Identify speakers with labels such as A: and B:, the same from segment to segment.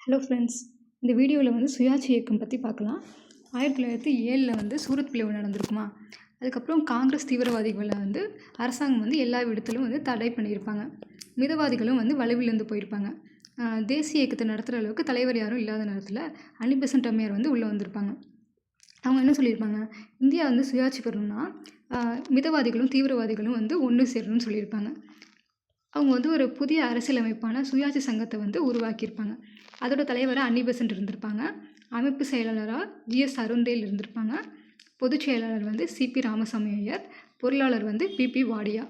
A: Hello friends, இந்த வீடியோவில் வந்து சுயாட்சி இயக்கம் பற்றி பார்க்கலாம். 1907 வந்து சூரத் பிளவு நடந்திருக்குமா. அதுக்கப்புறம் காங்கிரஸ் தீவிரவாதிகளை வந்து அரசாங்கம் வந்து எல்லா இடத்துலையும் வந்து தடை பண்ணியிருப்பாங்க. மிதவாதிகளும் வந்து வலுவிழந்து போயிருப்பாங்க. தேசிய இயக்கத்தை நடத்துகிற அளவுக்கு தலைவர் யாரும் இல்லாத நேரத்தில் அன்னி பெசன்ட் அம்மையார் வந்து உள்ளே வந்திருப்பாங்க. அவங்க என்ன சொல்லியிருப்பாங்க, இந்தியா வந்து சுயாட்சி பெறணும்னா மிதவாதிகளும் தீவிரவாதிகளும் வந்து ஒன்று சேரணும்னு சொல்லியிருப்பாங்க. அவங்க வந்து ஒரு புதிய அரசியலமைப்பான சுயாட்சி சங்கத்தை வந்து உருவாக்கியிருப்பாங்க. அதோட தலைவராக அன்னி பெசன்ட் இருந்திருப்பாங்க. அமைப்பு செயலாளராக ஜிஎஸ் அருந்தேல் இருந்திருப்பாங்க. பொதுச் செயலாளர் வந்து சிபி ராமசாமி ஐயர், பொருளாளர் வந்து பிபி வாடியா.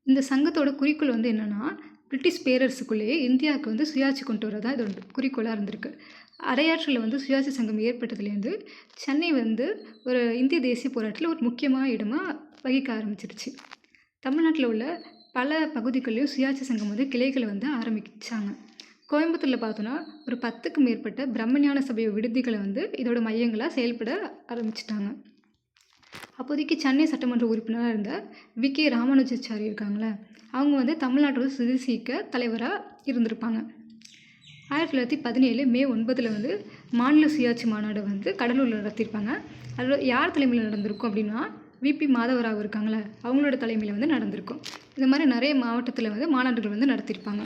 A: இந்த சங்கத்தோட குறிக்கோள் வந்து என்னென்னா, பிரிட்டிஷ் பேரரசுக்குள்ளேயே இந்தியாவுக்கு வந்து சுயாட்சி கொண்டு வரதான் இதோட குறிக்கோளாக இருந்திருக்கு. அரையாற்றில் வந்து சுயாட்சி சங்கம் ஏற்பட்டதுலேருந்து சென்னை வந்து ஒரு இந்திய தேசிய போராட்டத்தில் ஒரு முக்கியமான இடமாக வகிக்க ஆரம்பிச்சிருச்சு. தமிழ்நாட்டில் உள்ள பல பகுதிகளிலும் சுயாட்சி சங்கம் வந்து கிளைகளை வந்து ஆரம்பித்தாங்க. கோயம்புத்தூரில் பார்த்தோன்னா ஒரு 10க்கும் மேற்பட்ட பிரம்மஞான சபை விடுதிகளை வந்து இதோட மையங்களாக செயல்பட ஆரம்பிச்சிட்டாங்க. அப்போதைக்கு சென்னை சட்டமன்ற உறுப்பினராக இருந்த வி.கே. ராமானுஜாச்சாரி இருக்காங்களே, அவங்க வந்து தமிழ்நாட்டோட சுதேசி இயக்க தலைவராக இருந்திருப்பாங்க. 1917 மே 9 வந்து மாநில சுயாட்சி மாநாடு வந்து கடலூரில் நடத்தியிருப்பாங்க. அதில் யார் தலைமையில் நடந்திருக்கும் அப்படின்னா, விபி மாதவராவ் இருக்காங்களே, அவங்களோட தலைமையில் வந்து நடந்திருக்கும். இந்த மாதிரி நிறைய மாவட்டத்தில் வந்து மாநாடுகள் வந்து நடத்தியிருப்பாங்க.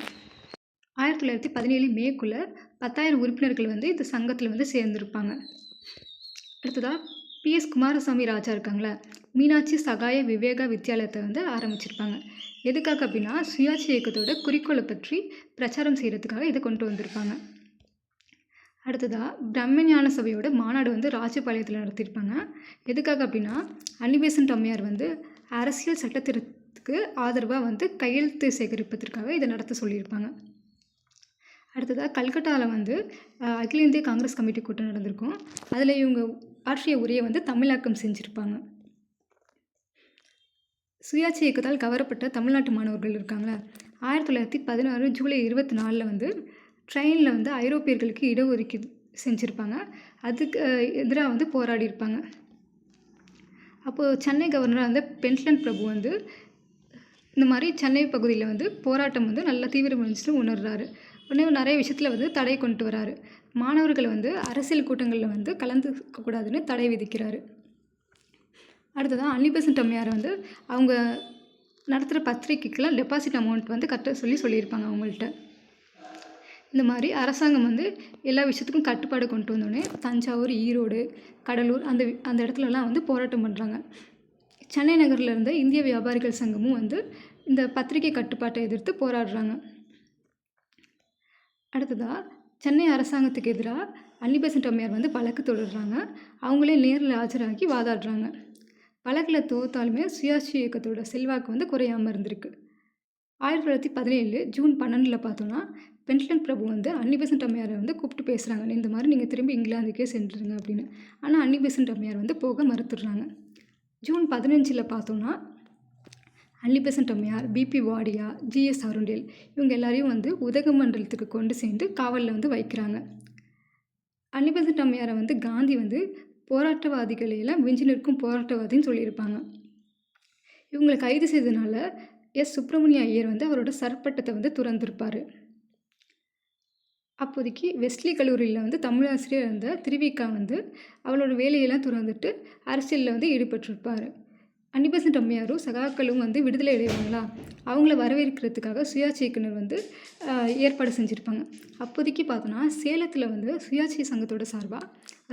A: 1917 மேக்குள்ளே 10,000 உறுப்பினர்கள் வந்து இந்த சங்கத்தில் வந்து சேர்ந்துருப்பாங்க. அடுத்ததாக PS குமாரசாமி ராஜா இருக்காங்களே, மீனாட்சி சகாய விவேகா வித்யாலயத்தை வந்து ஆரம்பிச்சிருப்பாங்க. எதுக்காக அப்படின்னா, சுயாட்சி இயக்கத்தோட குறிக்கோளை பற்றி பிரச்சாரம் செய்கிறதுக்காக இதை கொண்டு வந்திருப்பாங்க. அடுத்ததாக பிரம்மஞான சபையோட மாநாடு வந்து ராஜபாளையத்தில் நடத்தியிருப்பாங்க. எதுக்காக அப்படின்னா, அன்னி பெசன்ட் அம்மையார் வந்து அரசியல் சட்டத்திட்டத்துக்கு ஆதரவாக வந்து கையெழுத்து சேகரிப்பதற்காக இதை நடத்த சொல்லியிருப்பாங்க. அடுத்ததாக கல்கட்டாவில் வந்து அகில இந்திய காங்கிரஸ் கமிட்டி கூட்டம் நடந்திருக்கும். அதில் இவங்க ஆற்றிய உரையை வந்து தமிழாக்கம் செஞ்சுருப்பாங்க. சுயாட்சி இயக்கத்தால் கவரப்பட்ட தமிழ்நாட்டு மாணவர்கள் இருக்காங்களே, 1916 ஜூலை 24 வந்து ட்ரெயினில் வந்து ஐரோப்பியர்களுக்கு இடஒதுக்கீடு செஞ்சுருப்பாங்க. அதுக்கு எதிராக வந்து போராடியிருப்பாங்க. அப்போது சென்னை கவர்னராக வந்து பென்ட்லன் பிரபு வந்து இந்த மாதிரி சென்னை பகுதியில் வந்து போராட்டம் வந்து நல்லா தீவிரமடைஞ்சிட்டு உணர்றாரு. உடனே நிறைய விஷயத்தில் வந்து தடை கொண்டு வராரு. மாணவர்களை வந்து அரசியல் கூட்டங்களில் வந்து கலந்துக்கக்கூடாதுன்னு தடை விதிக்கிறாரு. அடுத்ததாக அன்னி பெசன்ட் அம்மையார் வந்து அவங்க நடத்துகிற பத்திரிக்கைக்கெலாம் டெபாசிட் அமௌண்ட் வந்து கட்ட சொல்லியிருப்பாங்க அவங்கள்ட்ட. இந்த மாதிரி அரசாங்கம் வந்து எல்லா விஷயத்துக்கும் கட்டுப்பாடு கொண்டு வந்தோடனே தஞ்சாவூர், ஈரோடு, கடலூர் அந்த இடத்துலலாம் வந்து போராட்டம் பண்ணுறாங்க. சென்னை நகரில் இருந்த இந்திய வியாபாரிகள் சங்கமும் வந்து இந்த பத்திரிகை கட்டுப்பாட்டை எதிர்த்து போராடுறாங்க. அடுத்ததாக சென்னை அரசாங்கத்துக்கு எதிராக அன்னி பெசன்ட் அம்மையார் வந்து வழக்கு தொடர்றாங்க. அவங்களே நேரில் ஆஜராகி வாதாடுறாங்க. வழக்கில் தோத்தாலுமே சுயாட்சி இயக்கத்தோட செல்வாக்கு வந்து குறையாமல் இருந்திருக்கு. 1917 ஜூன் 12 பார்த்தோன்னா பென்ட்லன் பிரபு வந்து அன்னி பெசன்ட் அம்மையாரை வந்து கூப்பிட்டு பேசுகிறாங்க. இந்த மாதிரி நீங்கள் திரும்பி இங்கிலாந்துக்கே சென்றுருங்க அப்படின்னு. ஆனால் அன்னி பெசன்ட் அம்மையார் வந்து போக மறுத்துடுறாங்க. ஜூன் 15 பார்த்தோன்னா அன்னி பெசன்ட் அம்மையார், பிபி வாடியா, ஜிஎஸ் அருண்டேல் இவங்க எல்லாரையும் வந்து உதகமண்டலத்துக்கு கொண்டு சேர்ந்து காவலில் வந்து வைக்கிறாங்க. அன்னி பெசன்ட் அம்மையாரை வந்து காந்தி வந்து போராட்டவாதிகளையெல்லாம் விஞ்சி நிற்கும் போராட்டவாதின்னு சொல்லியிருப்பாங்க. இவங்களை கைது செய்ததுனால சுப்பிரமணிய ஐயர் வந்து அவரோட சர்பட்டத்தை வந்து துறந்திருப்பார். அப்போதைக்கு வெஸ்லி கல்லூரியில் வந்து தமிழாசிரியர் இருந்த திருவிக்கா வந்து அவளோட வேலையெல்லாம் துறந்துட்டு அரசியலில் வந்து ஈடுபட்டிருப்பார். அன்னி பெசன்ட் அம்மையாரும் சகாக்களும் வந்து விடுதலை அடைவாங்களா, அவங்கள வரவேற்கிறதுக்காக சுயாட்சி இயக்குனர் வந்து ஏற்பாடு செஞ்சுருப்பாங்க. அப்போதைக்கு பார்த்தோன்னா சேலத்தில் வந்து சுயாட்சி சங்கத்தோட சார்பாக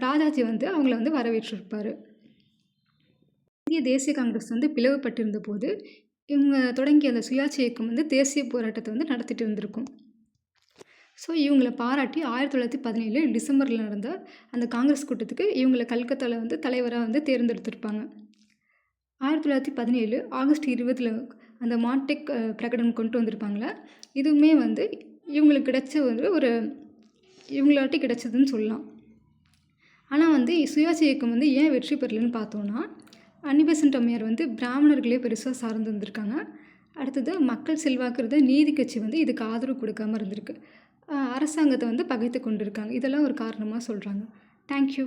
A: ராஜாஜி வந்து அவங்கள வந்து வரவேற்றிருப்பார். இந்திய தேசிய காங்கிரஸ் வந்து பிளவுபட்டிருந்த போது இவங்க தொடங்கிய அந்த சுயாட்சி இயக்கம் வந்து தேசிய போராட்டத்தை வந்து நடத்திட்டு இருந்திருக்கும். ஸோ இவங்களை பாராட்டி 1917 டிசம்பரில் நடந்த அந்த காங்கிரஸ் கூட்டத்துக்கு இவங்களை கல்கத்தாவில் வந்து தலைவராக வந்து தேர்ந்தெடுத்திருப்பாங்க. 1917 ஆகஸ்ட் 20 அந்த மான்டெக் பிரகடனம் கொண்டு வந்திருப்பாங்களே, இதுவுமே வந்து இவங்களுக்கு கிடைச்ச ஒரு இவங்களாட்டி கிடைச்சதுன்னு சொல்லலாம். ஆனால் வந்து சுயாட்சி இயக்கம் வந்து ஏன் வெற்றி பெறலன்னு பார்த்தோன்னா, அன்னி பெசன்ட் அம்மையார் வந்து பிராமணர்களே பெருசாக சார்ந்து வந்திருக்காங்க. அடுத்தது மக்கள் செல்வாக்குறத நீதி கட்சி வந்து இதுக்கு ஆதரவு கொடுக்காமல் இருந்திருக்கு. அரசாங்கத்தை வந்து பகைத்து கொண்டு இருக்காங்க. இதெல்லாம் ஒரு காரணமாக சொல்கிறாங்க. தேங்க்யூ.